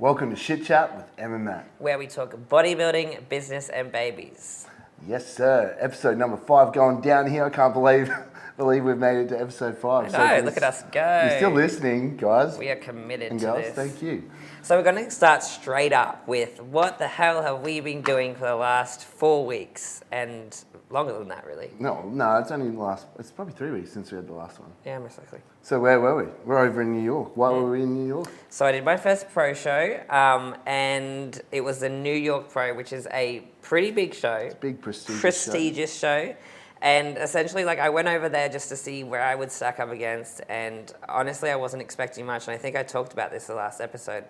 Welcome to Shit Chat with Em and Matt, where we talk bodybuilding, business, and babies. Yes, sir. Episode number 5 going down here. I can't believe we've made it to episode 5. I know, look at us go. You're still listening, guys. We are committed and to girls, this. Thank you. So we're going to start straight up with what the hell have we been doing for the last 4 weeks and longer than that, really. No, it's probably 3 weeks since we had the last one. Yeah, most likely. So where were we? We're over in New York. Why were we in New York? So I did my first pro show, and it was the New York Pro, which is a pretty big show. It's a big prestigious show. And essentially, I went over there just to see where I would stack up against, and honestly, I wasn't expecting much, and I think I talked about this the last episode.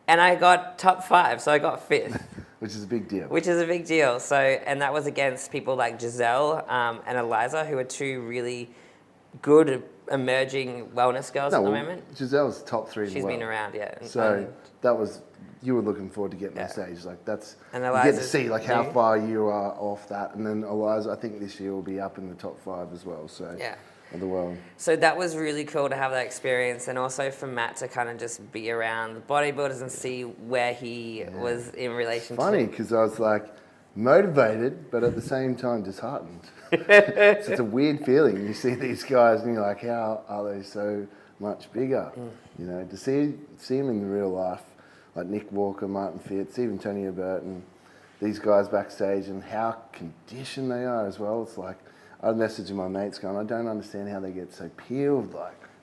And I got top 5, so I got 5th. Which is a big deal. So, and that was against people like Giselle and Eliza, who are two really good emerging wellness girls at the moment. Giselle's top 3 in the world. She's been around, yeah. So that was, you were looking forward to getting on stage. And you get to see how far you are off that. And then Eliza, I think this year will be up in the top 5 as well. So yeah. Of the world. So that was really cool to have that experience, and also for Matt to kind of just be around the bodybuilders and see where he was in relation to. Funny, because I was motivated, but at the same time disheartened. It's a weird feeling. You see these guys and you're like, how are they so much bigger? You know, to see them in real life, like Nick Walker, Martin Fitz, even Tony Abbott, and these guys backstage, and how conditioned they are as well. It's like, I was messaging my mates going, I don't understand how they get so peeled.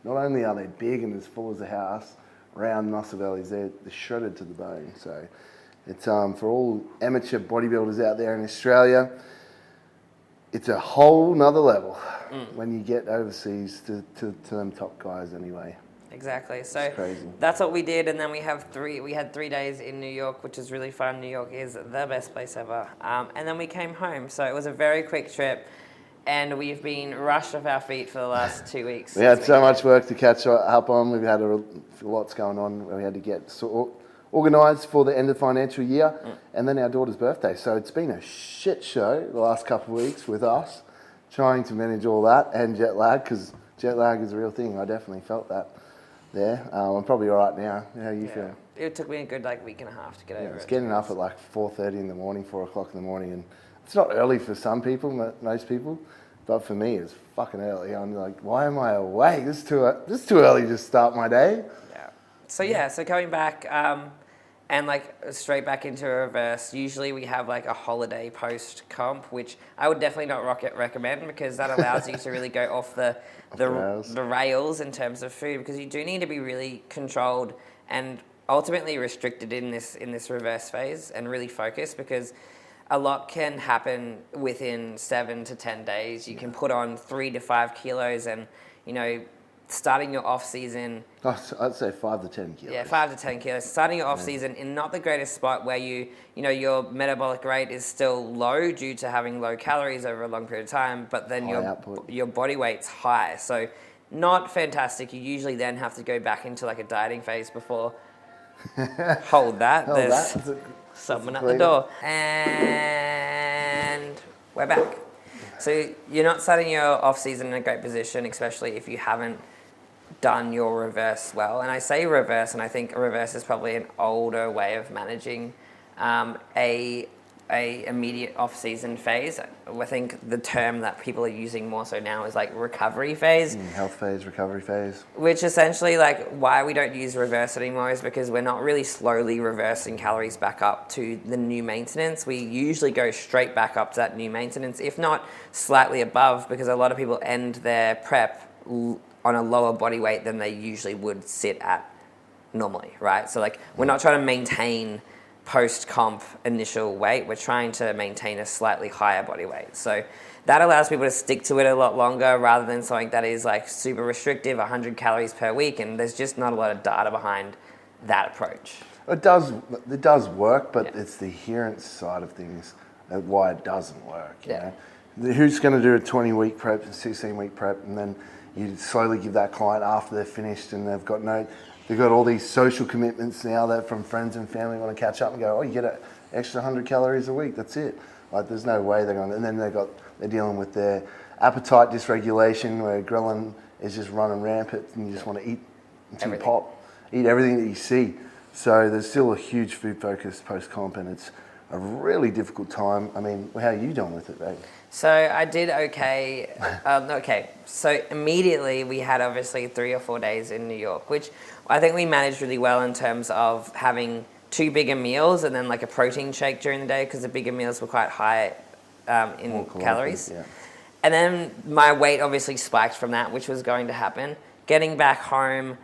Not only are they big and as full as a house, round muscle bellies, they're shredded to the bone. So it's for all amateur bodybuilders out there in Australia, it's a whole nother level when you get overseas to them top guys anyway. Exactly. So it's crazy. That's what we did, and then we had 3 days in New York, which is really fun. New York is the best place ever. And then we came home. So it was a very quick trip. And we've been rushed off our feet for the last 2 weeks. We had so much work to catch up on. We've had lots going on. We had to get organised for the end of the financial year, and then our daughter's birthday. So it's been a shit show the last couple of weeks with us, trying to manage all that and jet lag, because jet lag is a real thing. I definitely felt that there. I'm probably all right now. How you feel? It took me a good week and a half to get over it. It's getting up at 4:30 in the morning, 4 o'clock in the morning, and it's not early for some people, most people, but for me it's fucking early. I'm like, why am I awake? This is too early to start my day. Yeah. So coming back and straight back into a reverse. Usually we have a holiday post comp, which I would definitely not recommend, because that allows you to really go off the rails in terms of food, because you do need to be really controlled and ultimately restricted in this reverse phase and really focused, because a lot can happen within 7 to 10 days. You can put on 3 to 5 kilos, and starting your off season. I'd say 5 to 10 kilos. Yeah, 5 to 10 kilos. Starting your off season in not the greatest spot, where your metabolic rate is still low due to having low calories over a long period of time, but then your body weight's high. So not fantastic. You usually then have to go back into a dieting phase before. Hold that. There's someone at the door. And we're back. So you're not starting your off season in a great position, especially if you haven't done your reverse well. And I say reverse, and I think reverse is probably an older way of managing a immediate off season phase. I think the term that people are using more so now is recovery phase. Health phase, recovery phase. Which essentially why we don't use reverse anymore is because we're not really slowly reversing calories back up to the new maintenance. We usually go straight back up to that new maintenance, if not slightly above, because a lot of people end their prep on a lower body weight than they usually would sit at normally, right? So we're not trying to maintain post-comp initial weight, we're trying to maintain a slightly higher body weight. So that allows people to stick to it a lot longer, rather than something that is super restrictive, 100 calories per week, and there's just not a lot of data behind that approach. It does work, but it's the adherence side of things why it doesn't work. You know? Who's going to do a 20-week prep, a 16-week prep, and then you slowly give that client after they're finished and they've got all these social commitments now that from friends and family want to catch up and go, oh, you get an extra 100 calories a week, that's it. There's no way they're going to, and then they're dealing with their appetite dysregulation, where ghrelin is just running rampant and you just want to eat until you pop, eat everything that you see. So there's still a huge food focus post-comp, and it's a really difficult time. I mean, how are you doing with it, babe? So I did okay. Okay, so immediately we had obviously 3 or 4 days in New York, which I think we managed really well in terms of having 2 bigger meals and then like a protein shake during the day, because the bigger meals were quite high in calories. Yeah. And then my weight obviously spiked from that, which was going to happen. Getting back home,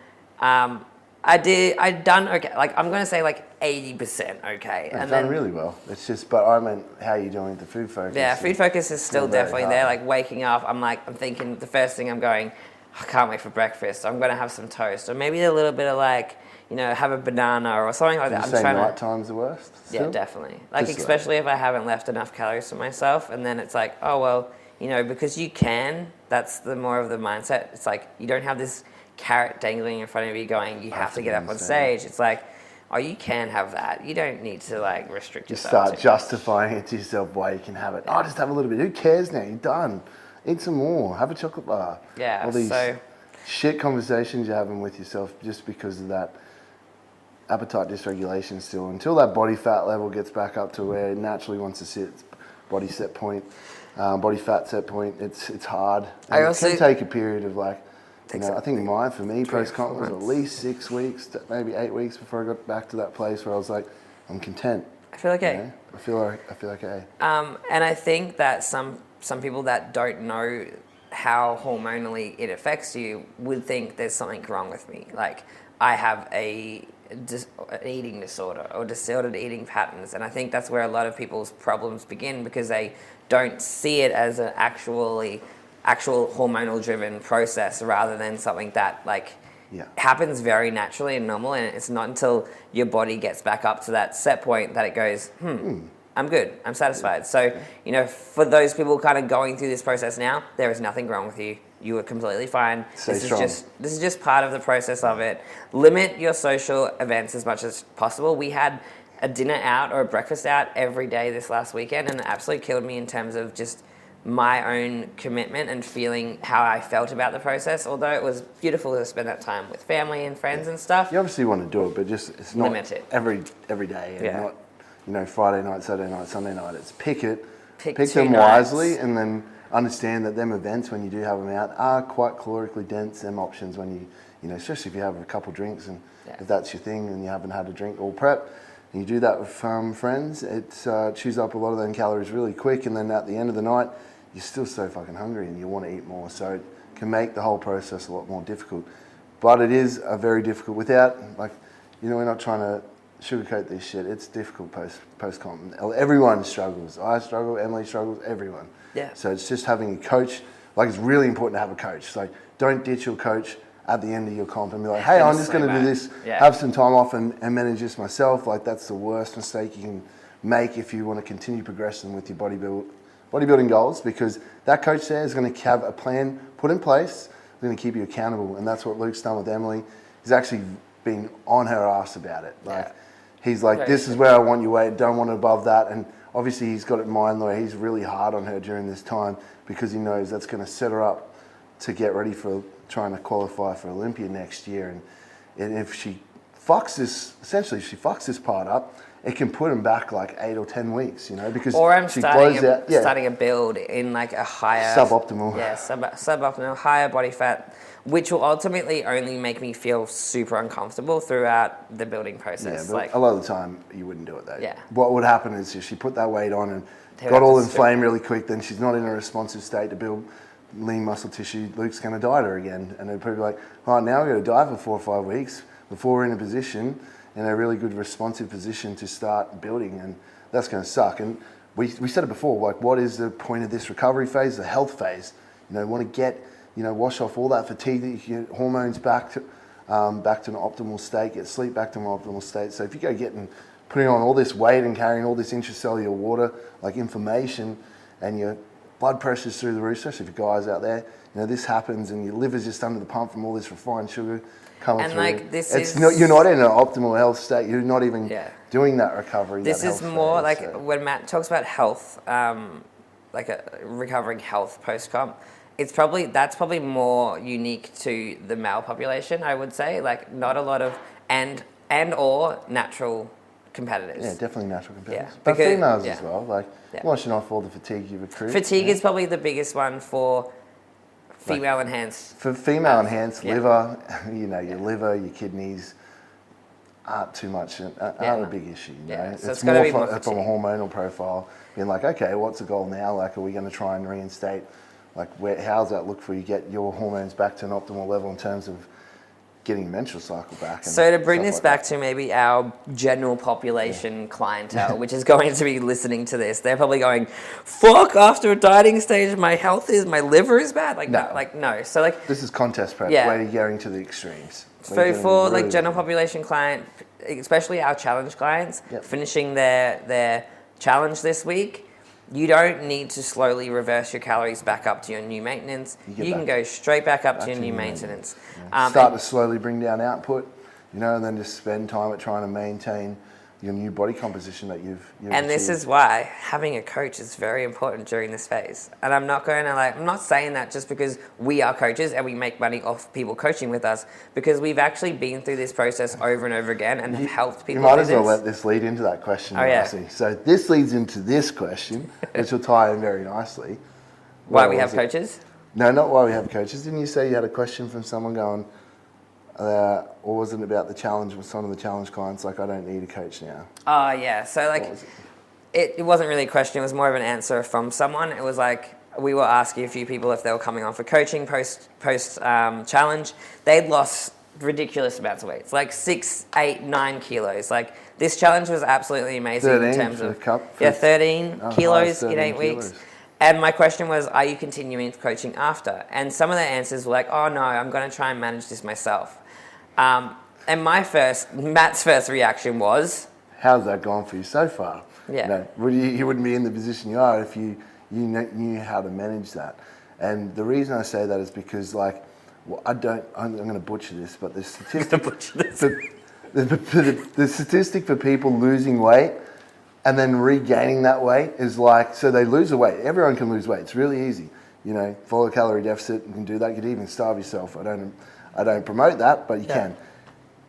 I'd done okay. Like, I'm going to say like 80% okay. I've done really well. It's just, but I meant, how are you doing with the food focus? Yeah, food focus is still definitely there. Like, waking up, I'm thinking, the first thing I'm going, I can't wait for breakfast. I'm going to have some toast, or maybe a little bit of like, have a banana or something like that. I'm trying night time's the worst? Still? Yeah, definitely. Like, especially if I haven't left enough calories for myself, and then it's like, oh, well, because you can, that's the more of the mindset. It's like, you don't have this carrot dangling in front of you going, you have to get up on stage. It's like, oh, you can have that. You don't need to like restrict yourself. You start justifying it to yourself why you can have it. Oh, just have a little bit. Who cares now? You're done. Eat some more. Have a chocolate bar. Yeah. All these shit conversations you're having with yourself just because of that appetite dysregulation still. Until that body fat level gets back up to where it naturally wants to sit, body set point, body fat set point, it's hard. And it can take a period of like, I think mine, for me, post-comp was at least 6 weeks, maybe 8 weeks before I got back to that place where I was like, I'm content. I feel okay. I feel okay. And I think that some people that don't know how hormonally it affects you would think there's something wrong with me. Like, I have an eating disorder or disordered eating patterns, and I think that's where a lot of people's problems begin, because they don't see it as an actual hormonal driven process, rather than something that happens very naturally and normal. And it's not until your body gets back up to that set point that it goes, I'm good, I'm satisfied. So, for those people kind of going through this process now, there is nothing wrong with you. You are completely fine. This is just part of the process of it. Limit your social events as much as possible. We had a dinner out or a breakfast out every day this last weekend, and it absolutely killed me in terms of just my own commitment and feeling how I felt about the process. Although it was beautiful to spend that time with family and friends and stuff. You obviously want to do it, but it's not limit it every day, and not Friday night, Saturday night, Sunday night. It's pick them nights wisely, and then understand that them events, when you do have them out, are quite calorically dense. Them options when you especially if you have a couple drinks, and if that's your thing and you haven't had a drink or prep, and you do that with friends, it chews up a lot of them calories really quick, and then at the end of the night, you're still so fucking hungry and you want to eat more. So it can make the whole process a lot more difficult. But it is a very difficult, without, we're not trying to sugarcoat this shit. It's difficult post-comp. Everyone struggles. I struggle, Emily struggles, everyone. Yeah. So it's just having a coach. It's really important to have a coach. Like, don't ditch your coach at the end of your comp and be like, hey, I'm just going to do this, have some time off and manage this myself. Like, that's the worst mistake you can make if you want to continue progressing with your bodybuilding goals, because that coach there is going to have a plan put in place, going to keep you accountable. And that's what Luke's done with Emily. He's actually been on her ass about it. He's like, this is where I want your weight, don't want it above that. And obviously he's got it in mind where he's really hard on her during this time, because he knows that's going to set her up to get ready for trying to qualify for Olympia next year. And if she fucks this part up, it can put him back like 8 or 10 weeks, because or I'm she starting a build in like a higher suboptimal, suboptimal, higher body fat, which will ultimately only make me feel super uncomfortable throughout the building process. Yeah, but a lot of the time you wouldn't do it though. Yeah. What would happen is if she put that weight on and got all inflamed really quick, then she's not in a responsive state to build lean muscle tissue. Luke's going to diet her again, and they'd probably be like, all right, now we've got to diet for 4 or 5 weeks before we're in a position, in a really good responsive position to start building, and that's going to suck. And we said it before, what is the point of this recovery phase? The health phase. Want to get, wash off all that fatigue, get hormones back to an optimal state, get sleep back to an optimal state. So if you go putting on all this weight and carrying all this intracellular water, like inflammation, and your blood pressure's through the roof, especially for guys out there, this happens, and your liver's just under the pump from all this refined sugar coming through. You're not in an optimal health state. You're not even doing that recovery. This is more when Matt talks about health, like a recovering health post-comp, that's probably more unique to the male population, I would say. Like, not a lot of, and and or natural competitors. Yeah, definitely natural competitors. Yeah, But because- females yeah. as well, like Yeah. washing off all the fatigue you've accrued. Fatigue is probably the biggest one for female enhanced. For female enhanced yeah. liver, your liver, your kidneys aren't too much, aren't a big issue. You know? So it's gotta more be from, more from a hormonal profile, being like, okay, what's the goal now? Like, are we going to try and reinstate, like, how's that look for you, get your hormones back to an optimal level in terms of getting your menstrual cycle back? And So to bring stuff this like back that. to maybe our general population clientele, which is going to be listening to this, they're probably going, fuck, after a dieting stage, my liver is bad. No. So like, This is contest prep, Yeah. where you're going to the extremes. so Where you're for getting like really- general population client, especially our challenge clients, Yep. finishing their challenge this week, you don't need to slowly reverse your calories back up to your new maintenance. get You can back- go straight back up to your to new your maintenance. Start to slowly bring down output, and then just spend time at trying to maintain your new body composition that you've And this achieved. is why having a coach is very important during this phase. And I'm not saying that just because we are coaches and we make money off people coaching with us, because we've actually been through this process over and over again and have helped people. You might do as well this. let this lead into that question. Oh, yeah. Darcy. So this leads into this question, which will tie in very nicely. Why Where we have was it? coaches? No, not why we have coaches. Didn't you say you had a question from someone going, or was it about the challenge with some of the challenge clients, like, I don't need a coach now? Oh, yeah. So, like, What was it? it wasn't really a question. It was more of an answer from someone. It was like, we were asking a few people if they were coming on for coaching post challenge. They'd lost ridiculous amounts of weight. It's like 6, 8, 9 kilos. Like, this challenge was absolutely amazing 13 in terms for of... the cup, 13 highest kilos in 13 8 weeks. kilos. And my question was, are you continuing coaching after? And some of the answers were like, oh no, I'm going to try and manage this myself. And Matt's first reaction was... How's that gone for you so far? Yeah. You wouldn't be in the position you are if you knew how to manage that. And the reason I say that is because, like, I'm going to butcher this, but the statistic... the statistic for people losing weight and then regaining that weight is like, so they lose the weight. Everyone can lose weight. It's really easy. Follow a calorie deficit, you can do that. You could even starve yourself. I don't promote that, but you can.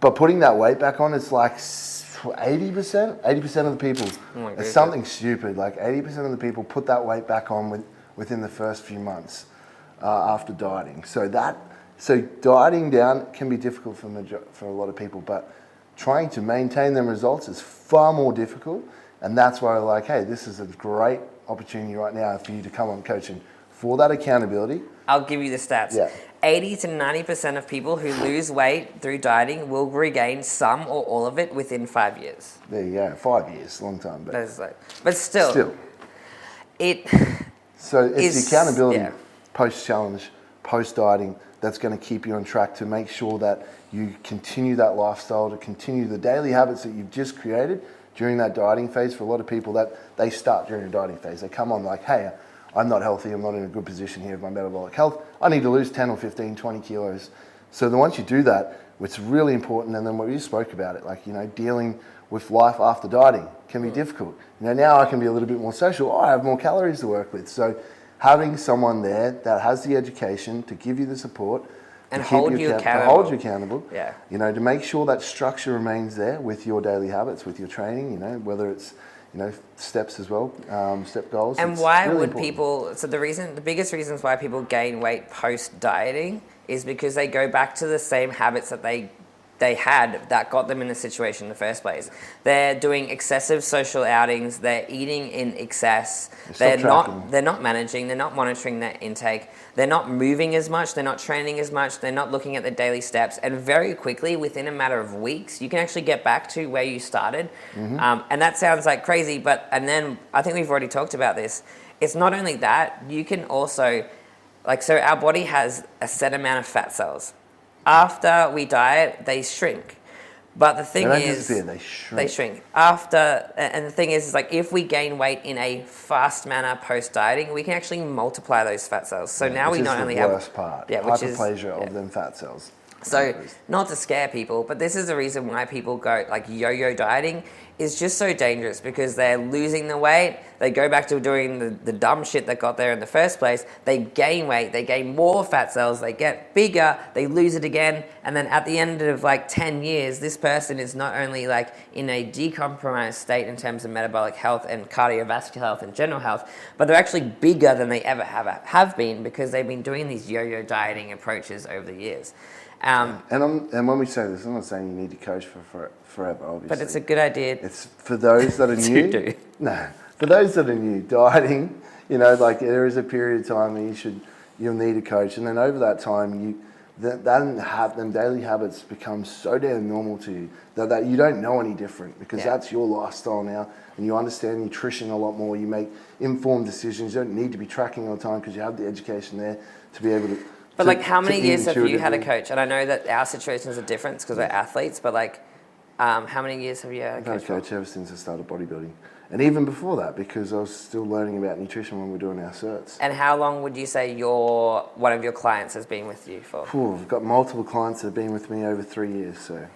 But putting that weight back on, it's like 80%? 80% of the people. Oh my It's goodness. something stupid. Like 80% of the people put that weight back on within the first few months after dieting. So dieting down can be difficult for a lot of people, but trying to maintain them results is far more difficult. And that's why we're like, hey, this is a great opportunity right now for you to come on coaching for that accountability. I'll give you the stats. Yeah. 80 to 90% of people who lose weight through dieting will regain some or all of it within 5 years. There you go, 5 years, long time. But still. So it's the accountability yeah. post-challenge, post-dieting that's going to keep you on track to make sure that you continue that lifestyle, to continue the daily habits that you've just created during that dieting phase. For a lot of people, that they start during a dieting phase. They come on like, hey, I'm not healthy, I'm not in a good position here with my metabolic health. I need to lose 10 or 15, 20 kilos. So then once you do that, it's really important. And then what you spoke about it, like, dealing with life after dieting can be difficult. Now I can be a little bit more social. I have more calories to work with. So having someone there that has the education to give you the support and to hold you accountable. To hold you accountable. Yeah. To make sure that structure remains there with your daily habits, with your training, whether it's, steps as well, step goals. And it's why really would important. people, so the biggest reasons why people gain weight post dieting is because they go back to the same habits that they had that got them in the situation in the first place. They're doing excessive social outings, they're eating in excess, they're not managing, they're not monitoring their intake, they're not moving as much, they're not training as much, they're not looking at the daily steps, and very quickly, within a matter of weeks, you can actually get back to where you started. And that sounds like crazy, and then I think we've already talked about this. It's not only that, you can also, so our body has a set amount of fat cells. After we diet, they shrink. But the thing is, they shrink. And the thing is if we gain weight in a fast manner post dieting, we can actually multiply those fat cells. So now we not only have the worst part, which is hyperplasia of them fat cells. So, not to scare people, but this is the reason why people go, like, yo-yo dieting is just so dangerous, because they're losing the weight, they go back to doing the dumb shit that got there in the first place, they gain weight, they gain more fat cells, they get bigger, they lose it again, and then at the end of like 10 years, this person is not only like in a decompromised state in terms of metabolic health and cardiovascular health and general health, but they're actually bigger than they ever have been, because they've been doing these yo-yo dieting approaches over the years. And when we say this, I'm not saying you need to coach for forever, obviously. But it's a good idea. It's for those that are new. do. No, for those that are new, dieting, like there is a period of time where you'll need a coach, and then over that time, them daily habits become so damn normal to you that you don't know any different, because that's your lifestyle now, and you understand nutrition a lot more. You make informed decisions. You don't need to be tracking all the time, because you have the education there to be able to. But like, how many years have you had a coach? And I know that our situations are different because we're athletes, but like, how many years have you had a coach? I've had a coach ever since I started bodybuilding. And even before that, because I was still learning about nutrition when we were doing our certs. And how long would you say one of your clients has been with you for? I've got multiple clients that have been with me over 3 years, so.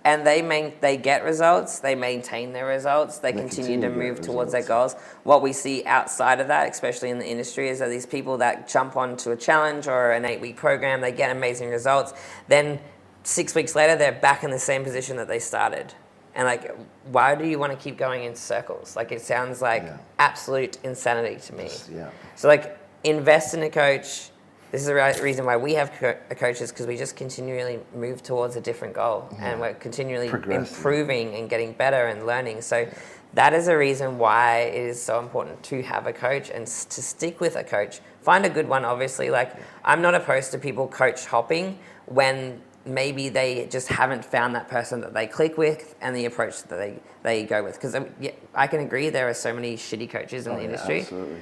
And they get results, they maintain their results, they continue to move towards their goals. What we see outside of that, especially in the industry, is that these people that jump onto a challenge or an 8-week program, they get amazing results. Then 6 weeks later, they're back in the same position that they started. And like, why do you want to keep going in circles? Like, it sounds like absolute insanity to me. Yeah. So like, invest in a coach. This is the reason why we have coaches, because we just continually move towards a different goal, and we're continually improving and getting better and learning. So that is a reason why it is so important to have a coach and to stick with a coach. Find a good one, obviously. Like, I'm not opposed to people coach hopping when maybe they just haven't found that person that they click with and the approach that they go with. Because I can agree there are so many shitty coaches in the industry. Absolutely.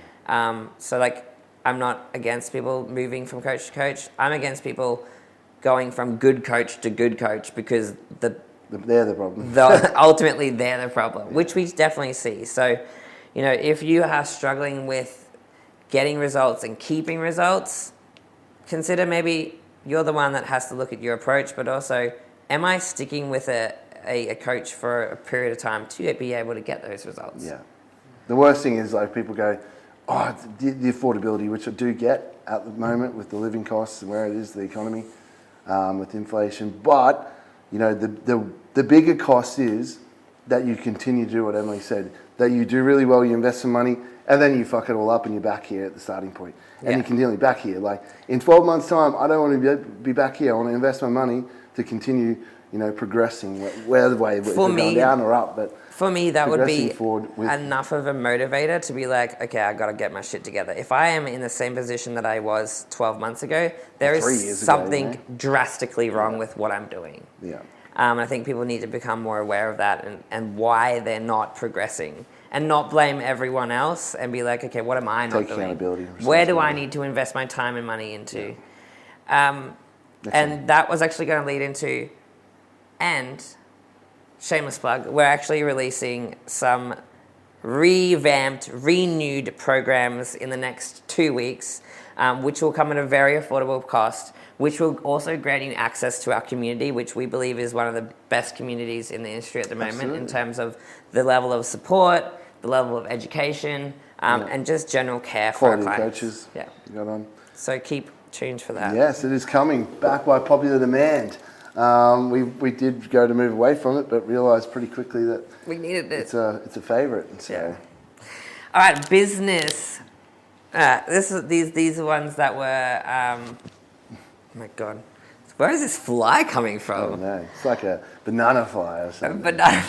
So like, I'm not against people moving from coach to coach. I'm against people going from good coach to good coach, because they're the problem. Ultimately, they're the problem, which we definitely see. So, if you are struggling with getting results and keeping results, consider maybe you're the one that has to look at your approach, but also, am I sticking with a coach for a period of time to be able to get those results? Yeah. The worst thing is, like, people go, the affordability, which I do get at the moment with the living costs and where it is, the economy, with inflation. But, the bigger cost is that you continue to do what Emily said, that you do really well, you invest some money, and then you fuck it all up and you're back here at the starting point. And you continually back here. Like, in 12 months' time, I don't want to be back here. I want to invest my money to continue, progressing, whether way it's going down or up. But for me, that would be enough of a motivator to be like, okay, I got to get my shit together. If I am in the same position that I was 12 months ago, there is something drastically wrong with what I'm doing. Yeah. I think people need to become more aware of that and why they're not progressing, and not blame everyone else and be like, okay, what am I not doing? Where do I need to invest my time and money into? And that was actually going to lead into, and shameless plug, we're actually releasing some revamped, renewed programs in the next 2 weeks, which will come at a very affordable cost, which will also grant you access to our community, which we believe is one of the best communities in the industry at the moment in terms of the level of support, the level of education, and just general care for our clients. Coaches. Yeah. Got on. So keep tuned for that. Yes, it is coming, back by popular demand. We did go to move away from it, but realised pretty quickly that we needed it. It's a favourite. So. Yeah. All right, business. These are ones that were. Oh my God, where is this fly coming from? I don't know. It's like a banana fly or something. Banana.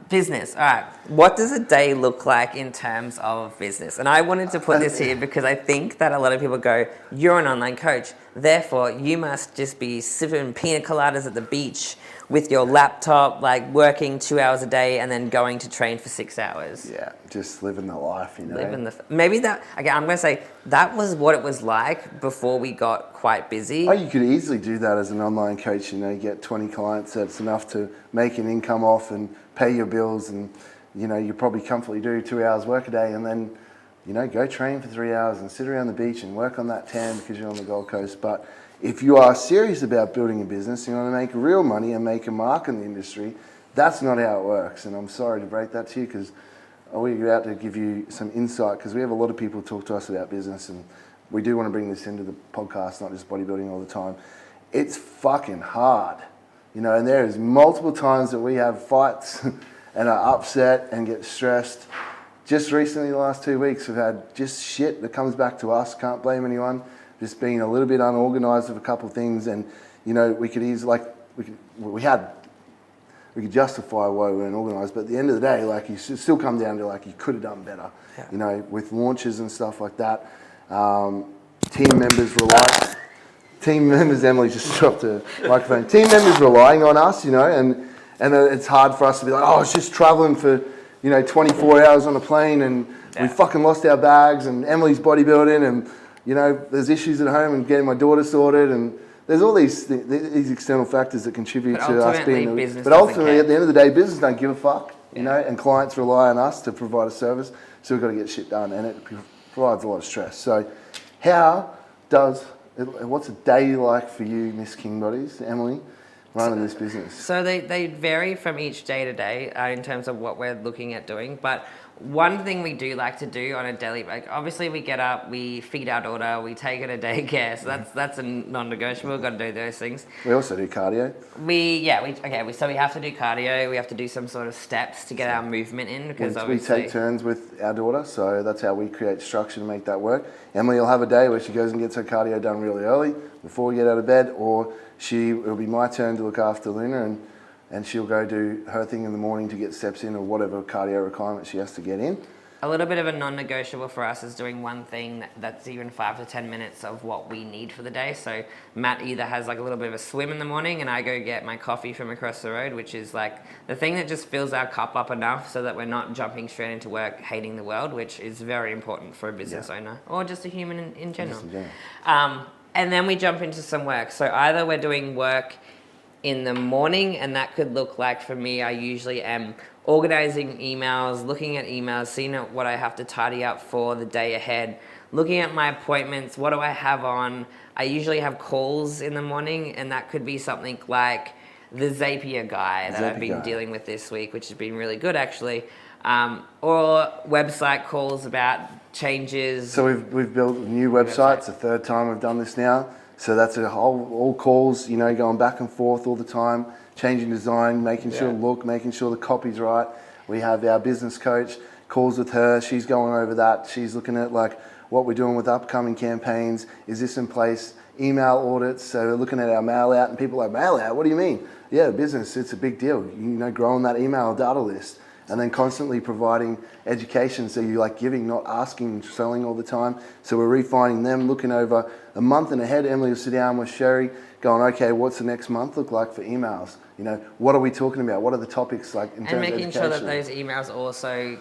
Business. All right. What does a day look like in terms of business? And I wanted to put this here because I think that a lot of people go, you're an online coach, therefore you must just be sipping pina coladas at the beach with your laptop, like working 2 hours a day and then going to train for 6 hours. Yeah, just living the life, Maybe that, okay, I'm going to say that was what it was like before we got quite busy. Oh, you could easily do that as an online coach, you get 20 clients, that's enough to make an income off and pay your bills, and, you probably comfortably do 2 hours work a day and then, go train for 3 hours and sit around the beach and work on that tan because you're on the Gold Coast. But if you are serious about building a business, you want to make real money and make a mark in the industry, that's not how it works. And I'm sorry to break that to you, because we're out to give you some insight, because we have a lot of people talk to us about business, and we do want to bring this into the podcast, not just bodybuilding all the time. It's fucking hard, you know, and there is multiple times that we have fights and are upset and get stressed. Just recently, the last 2 weeks, we've had just shit that comes back to us. Can't blame anyone. Just being a little bit unorganized with a couple of things, and you know, we could justify why we weren't organised, but at the end of the day, like, you should still come down to, like, you could have done better. Yeah. You know, with launches and stuff like that. Team members, Emily just dropped a microphone. Team members relying on us, you know, and it's hard for us to be like, oh, it's just travelling for, you know, 24 hours on a plane, and we fucking lost our bags, and Emily's bodybuilding, and, you know, there's issues at home and getting my daughter sorted, and there's all these external factors that contribute to us being. But ultimately, at the end of the day, business don't give a fuck, you know, and clients rely on us to provide a service, so we've got to get shit done, and it provides a lot of stress. So, what's a day like for you, Miss King Bodies, Emily, running this business? So they vary from each day to day in terms of what we're looking at doing, but one thing we do like to do on a daily, like, obviously we get up, we feed our daughter, we take her to daycare, so that's a non-negotiable. We've got to do those things. We also do cardio. So we have to do cardio. We have to do some sort of steps to get our movement in, because we take turns with our daughter, so that's how we create structure to make that work. Emily will have a day where she goes and gets her cardio done really early before we get out of bed, or it'll be my turn to look after Luna, and she'll go do her thing in the morning to get steps in, or whatever cardio requirement she has to get in. A little bit of a non-negotiable for us is doing one thing that's even 5 to 10 minutes of what we need for the day. So Matt either has like a little bit of a swim in the morning, and I go get my coffee from across the road, which is like the thing that just fills our cup up enough so that we're not jumping straight into work hating the world, which is very important for a business owner, or just a human in general. And then we jump into some work. So either we're doing work in the morning, and that could look like, for me, I usually am organizing emails, looking at emails, seeing what I have to tidy up for the day ahead, looking at my appointments, what do I have on. I usually have calls in the morning, and that could be something like the Zapier guy that I've been dealing with this week, which has been really good, actually, or website calls about changes. So we've built a new website. It's the third time we've done this now. So that's all calls, you know, going back and forth all the time, changing design, making sure making sure the copy's right. We have our business coach, calls with her, she's going over that. She's looking at like what we're doing with upcoming campaigns. Is this in place? Email audits. So we're looking at our mail out, and people are like, mail out? What do you mean? Yeah, business, it's a big deal. You know, growing that email data list. And then constantly providing education, so you're like giving, not asking, selling all the time. So we're refining them, looking over a month and ahead. Emily will sit down with Sherry, going, okay, what's the next month look like for emails? You know, what are we talking about? What are the topics like in terms of education? And making sure that those emails also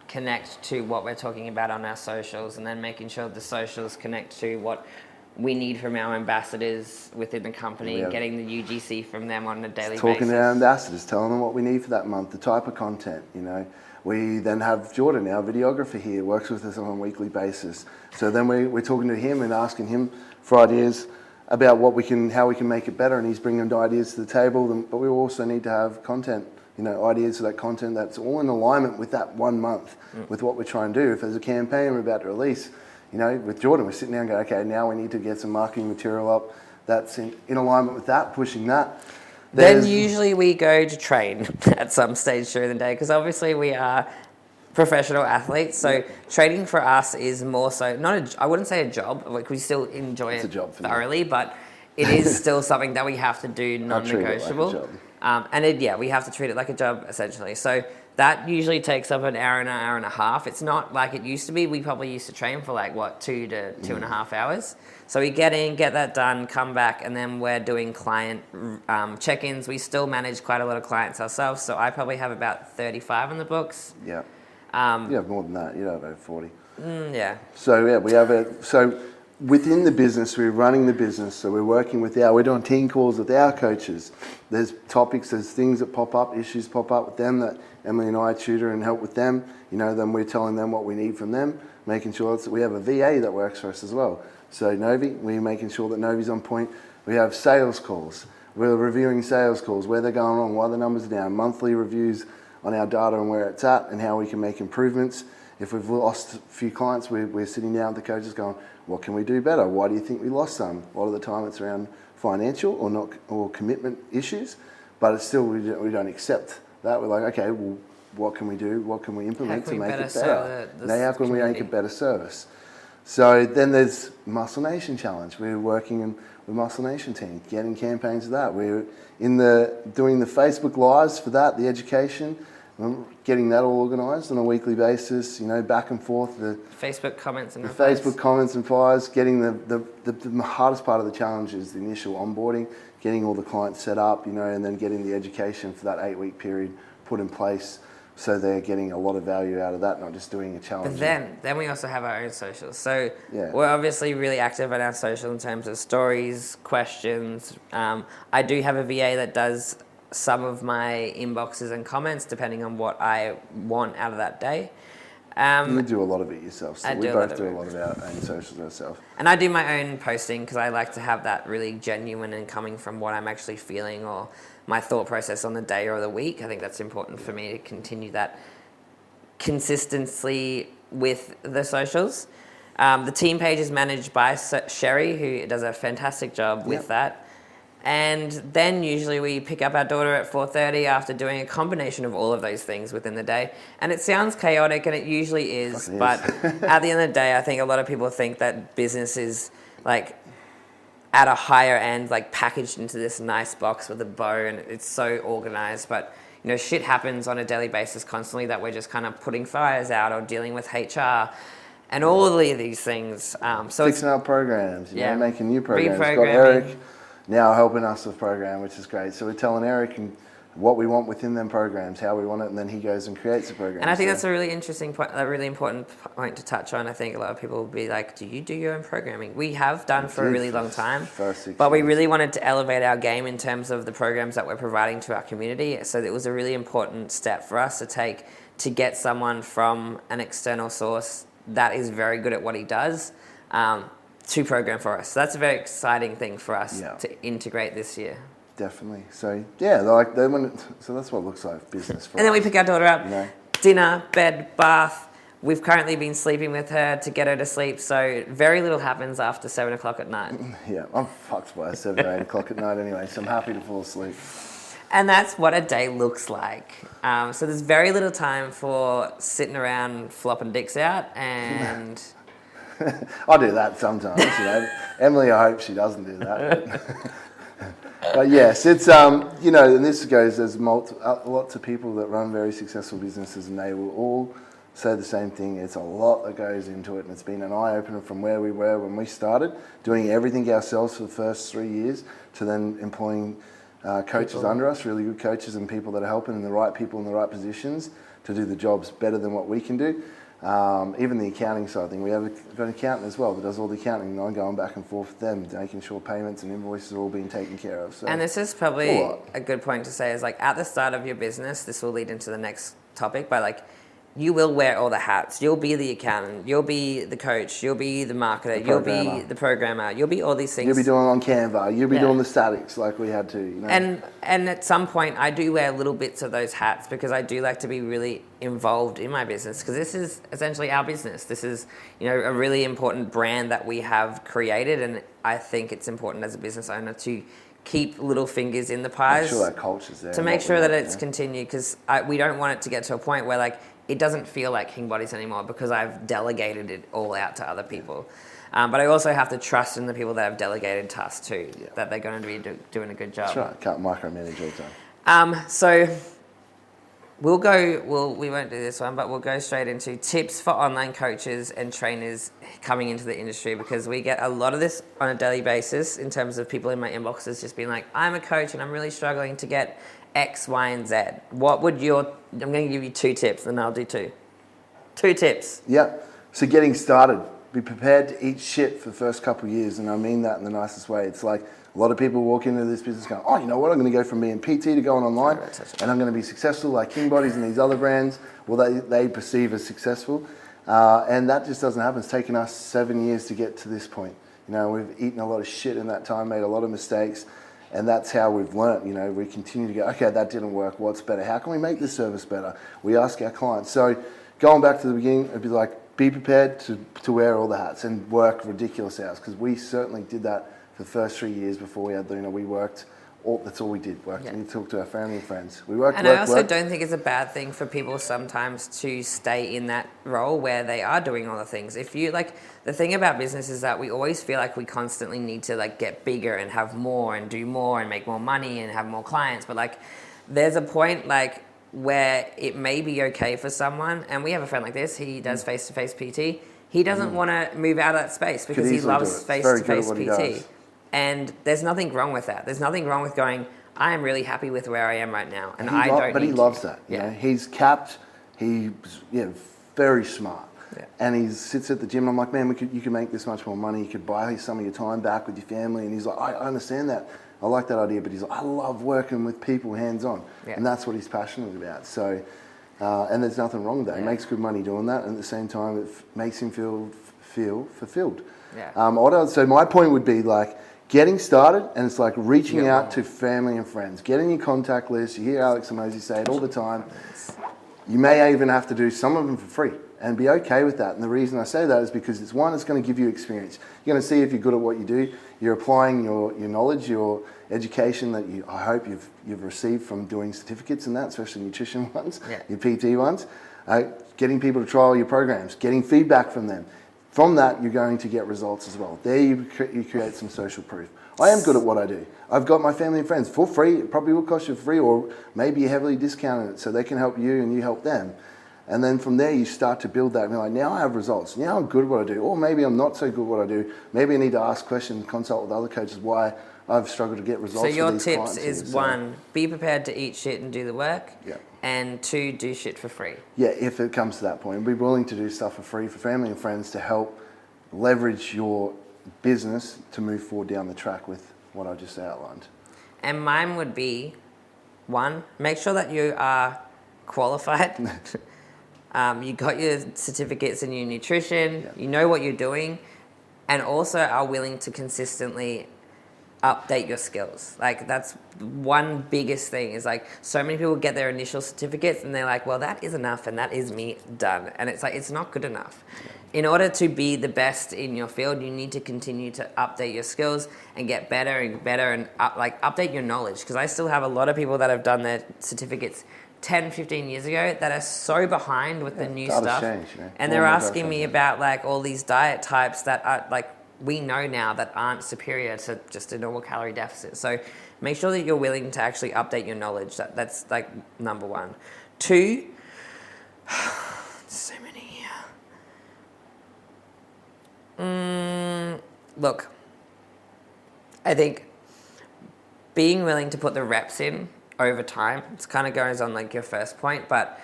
connect to what we're talking about on our socials, and then making sure the socials connect to what we need from our ambassadors within the company, getting the UGC from them on a daily basis. Talking to our ambassadors, telling them what we need for that month, the type of content, you know. We then have Jordan, our videographer here, works with us on a weekly basis. So then we're talking to him and asking him for ideas about how we can make it better, and he's bringing ideas to the table. But we also need to have content, you know, ideas for that content that's all in alignment with that 1 month, with what we're trying to do. If there's a campaign we're about to release, you know, with Jordan, we're sitting down and go, okay, now we need to get some marketing material up that's in alignment with that, pushing that. Then usually we go to train at some stage during the day, because obviously we are professional athletes. So training for us is more so, I wouldn't say a job, like we still enjoy it thoroughly, but it is still something that we have to do non-negotiable. We have to treat it like a job, essentially. So that usually takes up an hour and a half. It's not like it used to be. We probably used to train for 2 to 2.5 hours. So we get in, get that done, come back, and then we're doing client check-ins. We still manage quite a lot of clients ourselves, so I probably have about 35 in the books. Yeah. You have more than that. You have over 40. So So within the business, we're running the business, so we're doing team calls with our coaches. There's topics, there's things that pop up, issues pop up with them that Emily and I tutor and help with them. You know, then we're telling them what we need from them, making sure that we have a VA that works for us as well. So Novi, we're making sure that Novi's on point. We have sales calls. We're reviewing sales calls, where they're going wrong, why the numbers are down, monthly reviews on our data and where it's at and how we can make improvements. If we've lost a few clients, we're sitting down with the coaches going, what can we do better? Why do you think we lost some? A lot of the time it's around financial or commitment issues, but it's still, we don't accept that. We're like, okay, well, what can we do? What can we implement to make it better? Now, how can we make a better service? So then there's Muscle Nation Challenge. We're working with Muscle Nation team, getting campaigns of that. We're doing the Facebook Lives for that, the education, getting that all organised on a weekly basis, back and forth. The Facebook comments and Facebook comments and fires, getting the hardest part of the challenge is the initial onboarding, getting all the clients set up, and then getting the education for that 8-week period put in place. So they're getting a lot of value out of that, not just doing a challenge. But then we also have our own socials. So we're obviously really active on our social in terms of stories, questions. I do have a VA that does some of my inboxes and comments depending on what I want out of that day. You do a lot of it yourself. So we both do a lot of our own socials ourselves. And I do my own posting because I like to have that really genuine and coming from what I'm actually feeling or my thought process on the day or the week. I think that's important for me to continue that consistency with the socials. The team page is managed by Sherry, who does a fantastic job with that. And then usually we pick up our daughter at 4:30 after doing a combination of all of those things within the day. And it sounds chaotic, and it usually is. But at the end of the day, I think a lot of people think that business is like at a higher end, like packaged into this nice box with a bow, and it's so organized. But shit happens on a daily basis constantly that we're just kind of putting fires out or dealing with HR and all of these things. So fixing our programs, making new programs. Got Eric now helping us with program, which is great. So we're telling Eric what we want within them programs, how we want it, and then he goes and creates a program. And I think that's a really interesting point, a really important point to touch on. I think a lot of people will be like, do you do your own programming? We have done for a really long time, but we really wanted to elevate our game in terms of the programs that we're providing to our community. So it was a really important step for us to take to get someone from an external source that is very good at what he does, to program for us. So that's a very exciting thing for us to integrate this year. Definitely. So so that's what it looks like business for us. And then we pick our daughter up, dinner, bed, bath. We've currently been sleeping with her to get her to sleep, so very little happens after 7 o'clock at night. Yeah, I'm fucked by 7 or 8 o'clock at night anyway, so I'm happy to fall asleep. And that's what a day looks like. So there's very little time for sitting around flopping dicks out and... I do that sometimes, Emily, I hope she doesn't do that. But yes, it's, and this goes, there's lots of people that run very successful businesses and they will all say the same thing. It's a lot that goes into it, and it's been an eye-opener from where we were when we started, doing everything ourselves for the first 3 years, to then employing coaches under us, really good coaches and people that are helping, and the right people in the right positions to do the jobs better than what we can do. Even the accounting side thing, we have an accountant as well that does all the accounting, and I'm going back and forth with them, making sure payments and invoices are all being taken care of. So, and this is probably a good point to say is like at the start of your business, this will lead into the next topic, but like you will wear all the hats. You'll be the accountant, you'll be the coach, you'll be the marketer, you'll be the programmer, you'll be all these things. You'll be doing on Canva, you'll be doing the statics like we had to. And at some point, I do wear little bits of those hats because I do like to be really involved in my business, because this is essentially our business. This is, a really important brand that we have created, and I think it's important as a business owner to keep little fingers in the pies. Make sure that culture's there. To make sure that it's continued, because we don't want it to get to a point where like it doesn't feel like King Bodies anymore because I've delegated it all out to other people. But I also have to trust in the people that I've delegated to us too, that they're going to be doing a good job. That's right, can't micromanage all the time. So we won't do this one, but we'll go straight into tips for online coaches and trainers coming into the industry, because we get a lot of this on a daily basis in terms of people in my inboxes just being like, I'm a coach and I'm really struggling to get X, Y, and Z. I'm going to give you 2 tips, and I'll do 2. 2 tips. Yep. So getting started, be prepared to eat shit for the first couple of years, and I mean that in the nicest way. It's like a lot of people walk into this business going, oh, you know what, I'm going to go from being PT to going online, and I'm going to be successful like King Bodies and these other brands, they perceive as successful. And that just doesn't happen. It's taken us 7 years to get to this point. You know, we've eaten a lot of shit in that time, made a lot of mistakes, and that's how we've learnt. You know, we continue to go, okay, that didn't work. What's better? How can we make this service better? We ask our clients. So going back to the beginning, it'd be like, be prepared to wear all the hats and work ridiculous hours, because we certainly did that for the first 3 years before we had, we worked. That's all we did, worked and talked to our family and friends. We worked, and work, I also work. don't think it's a bad thing for people sometimes to stay in that role where they are doing all the things. If you the thing about business is that we always feel like we constantly need to get bigger and have more and do more and make more money and have more clients. But there's a point where it may be okay for someone, and we have a friend like this, he does face-to-face PT. He doesn't want to move out of that space because he loves face-to-face PT. And there's nothing wrong with that. There's nothing wrong with going, I am really happy with where I am right now. And But he loves that. You know? He's capped. He's very smart. Yeah. And he sits at the gym. I'm like, man, you could make this much more money. You could buy some of your time back with your family. And he's like, I understand that. I like that idea. But he's like, I love working with people hands-on. Yeah. And that's what he's passionate about. So, and there's nothing wrong with that. Yeah. He makes good money doing that. And at the same time, it makes him feel fulfilled. Yeah. So my point would be getting started, and it's reaching out to family and friends, getting your contact list. You hear Alex and Mosey say it all the time. You may even have to do some of them for free and be okay with that. And the reason I say that is because it's going to give you experience. You're going to see if you're good at what you do. You're applying your knowledge, your education that I hope you've received from doing certificates and that, especially nutrition ones, your PT ones. Getting people to trial your programs, getting feedback from them. From that, you're going to get results as well. There you create some social proof. I am good at what I do. I've got my family and friends for free. It probably will cost you for free, or maybe you heavily discounted it so they can help you and you help them. And then from there, you start to build that. And you're now I have results. Now I'm good at what I do. Or maybe I'm not so good at what I do. Maybe I need to ask questions, consult with other coaches why I've struggled to get results. So your tips is one, be prepared to eat shit and do the work. Yeah. And 2, do shit for free. Yeah, if it comes to that point. Be willing to do stuff for free for family and friends to help leverage your business to move forward down the track with what I just outlined. And mine would be, 1, make sure that you are qualified. You got your certificates in your nutrition, you know what you're doing, and also are willing to consistently update your skills. That's one biggest thing is so many people get their initial certificates and they're well, that is enough and that is me done. And it's it's not good enough. In order to be the best in your field, you need to continue to update your skills and get better and better and update your knowledge. Because I still have a lot of people that have done their certificates 10, 15 years ago that are so behind with the new stuff. Change, and they're asking me about all these diet types that are we know now that aren't superior to just a normal calorie deficit. So make sure that you're willing to actually update your knowledge. That's number 1. 2, so many here. Look, I think being willing to put the reps in over time, it kind of goes on your first point, but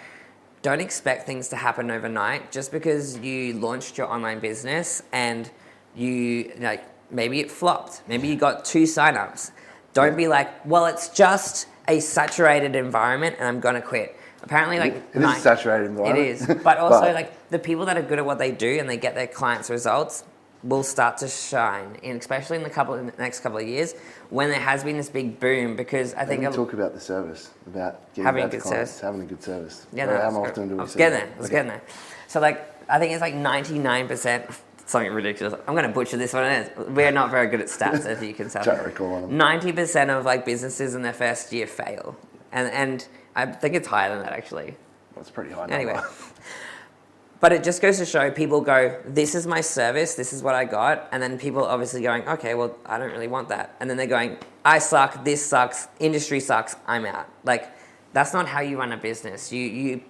don't expect things to happen overnight. Just because you launched your online business and maybe it flopped. Maybe you got 2 signups. Don't be well, it's just a saturated environment and I'm going to quit. Apparently, it is a saturated environment. It is. But also, the people that are good at what they do and they get their clients' results will start to shine, especially in the next couple of years when there has been this big boom. Because I think we talk about the service, about getting having a good service. Having a good service. Yeah, no, how often do we see that? I was getting there. So I think it's 99%. Something ridiculous. I'm going to butcher this one. We're not very good at stats, if you can tell. 90% of businesses in their first year fail, and I think it's higher than that actually. That's pretty high. Anyway, but it just goes to show people go, this is my service, this is what I got, and then people obviously going, okay, well I don't really want that, and then they're going, I suck, this sucks, industry sucks, I'm out. That's not how you run a business. You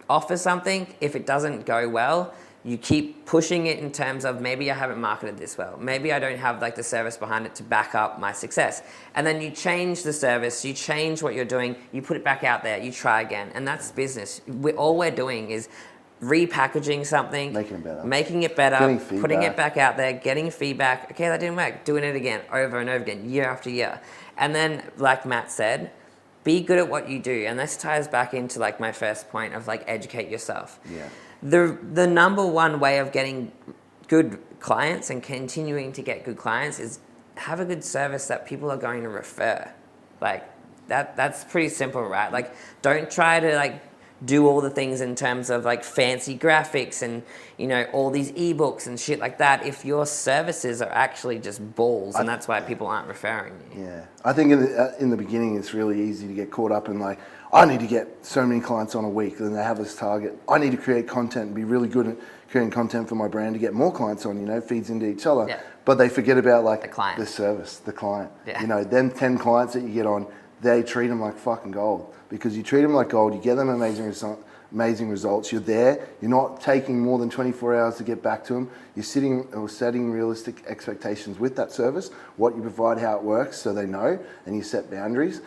offer something. If it doesn't go well, you keep pushing it in terms of maybe I haven't marketed this well. Maybe I don't have the service behind it to back up my success. And then you change the service, you change what you're doing, you put it back out there, you try again. And that's business. All we're doing is repackaging something, making it better, putting it back out there, getting feedback. Okay, that didn't work. Doing it again, over and over again, year after year. And then, like Matt said, be good at what you do. And this ties back into my first point of educate yourself. Yeah. The number one way of getting good clients and continuing to get good clients is have a good service that people are going to refer. Like that's pretty simple, right? Like don't try to like do all the things in terms of like fancy graphics and, you know, all these ebooks and shit like that if your services are actually just balls, and that's why people aren't referring you. Yeah, I think in the beginning it's really easy to get caught up in like, I need to get so many clients on a week, then they have this target. I need to create content and be really good at creating content for my brand to get more clients on, you know, feeds into each other. Yeah. But they forget about like The client. the service, the client. Yeah. You know, them 10 clients that you get on, they treat them like fucking gold, because you treat them like gold, you get them amazing results. You're there. You're not taking more than 24 hours to get back to them. You're setting realistic expectations with that service, what you provide, how it works, so they know, and you set boundaries.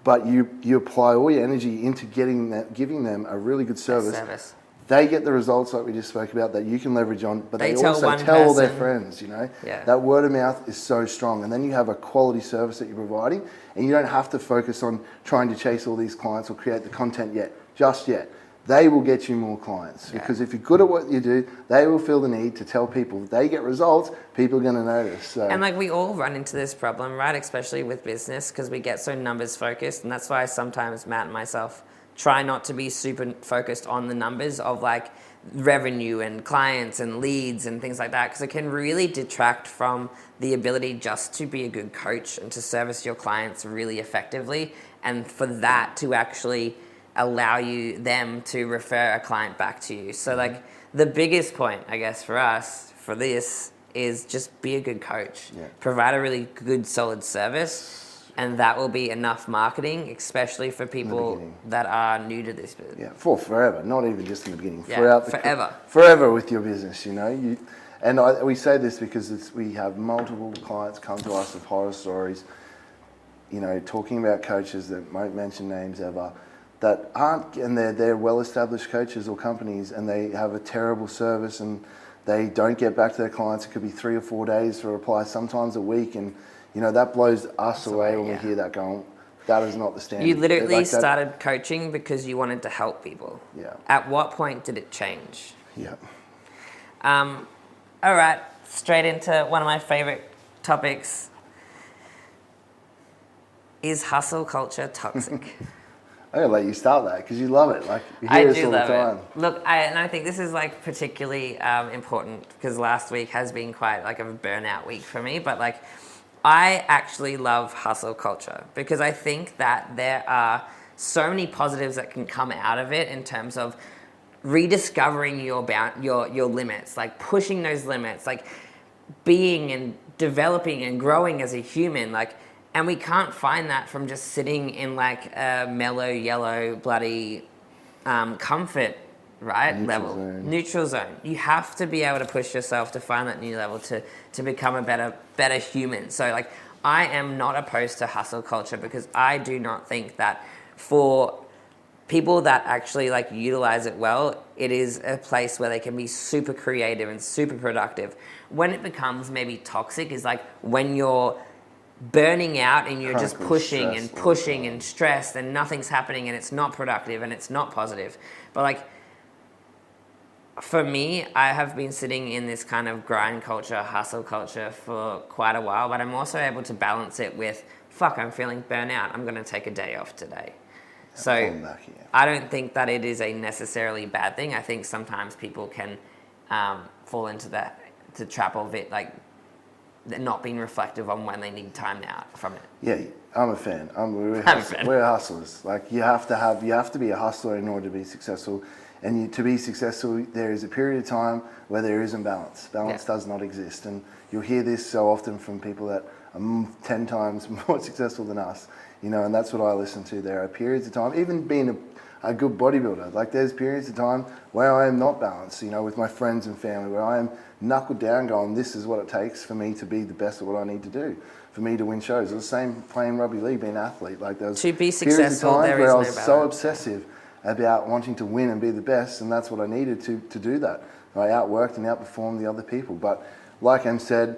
But you apply all your energy into giving them a really good service. They get the results like we just spoke about that you can leverage on, but they also tell all their friends, you know. Yeah. That word of mouth is so strong. And then you have a quality service that you're providing, and you don't have to focus on trying to chase all these clients or create the content just yet. They will get you more clients, because if you're good at what you do, they will feel the need to tell people. If they get results, people are going to notice. So. And like we all run into this problem, right? Especially with business, because we get so numbers focused, and that's why sometimes Matt and myself try not to be super focused on the numbers of like revenue and clients and leads and things like that, because it can really detract from the ability just to be a good coach and to service your clients really effectively, and for that to actually allow them to refer a client back to you. So like the biggest point, I guess, for us for this is just be a good coach. Yeah. Provide a really good, solid service. And that will be enough marketing, especially for people that are new to this business. Yeah, for forever, not even just in the beginning. Yeah, forever. Forever with your business, you know. We say this because we have multiple clients come to us with horror stories, you know, talking about coaches that won't mention names ever, that aren't, and they're well-established coaches or companies, and they have a terrible service and they don't get back to their clients. It could be 3 or 4 days for a reply, sometimes a week, and you know, that blows us away when we hear that going, that is not the standard. You literally started coaching because you wanted to help people. Yeah. At what point did it change? Yeah. All right, straight into one of my favorite topics. Is hustle culture toxic? I'm going to let you start that because you love it. Like, you hear this all the time. Look, I think this is like particularly important because last week has been quite like a burnout week for me, but like, I actually love hustle culture because I think that there are so many positives that can come out of it in terms of rediscovering your limits, like pushing those limits, like being and developing and growing as a human, like, and we can't find that from just sitting in like a mellow yellow bloody comfort neutral zone. You have to be able to push yourself to find that new level to become a better human. So like, I am not opposed to hustle culture because I do not think that for people that actually like utilize it well, it is a place where they can be super creative and super productive. When it becomes maybe toxic is like when you're burning out and you're just pushing and stressed and nothing's happening and it's not productive and it's not positive. But like, for me, I have been sitting in this kind of grind culture, hustle culture for quite a while, but I'm also able to balance it with, I'm feeling burnout. I'm going to take a day off today. So I don't think that it is a necessarily bad thing. I think sometimes people can fall into the trap of it, like not being reflective on when they need time out from it. Yeah, I'm a fan. We're hustlers. Like you have to be a hustler in order to be successful. And to be successful, there is a period of time where there isn't balance. Balance does not exist. And you'll hear this so often from people that are 10 times more successful than us. You know, and that's what I listen to. There are periods of time, even being a good bodybuilder, like there's periods of time where I am not balanced, you know, with my friends and family, where I am knuckled down going, this is what it takes for me to be the best at what I need to do, for me to win shows. It was the same playing rugby league, being an athlete. Like there was to be successful, periods of time where I was no so obsessive about wanting to win and be the best, and that's what I needed to do that. I outworked and outperformed the other people. But like Em said,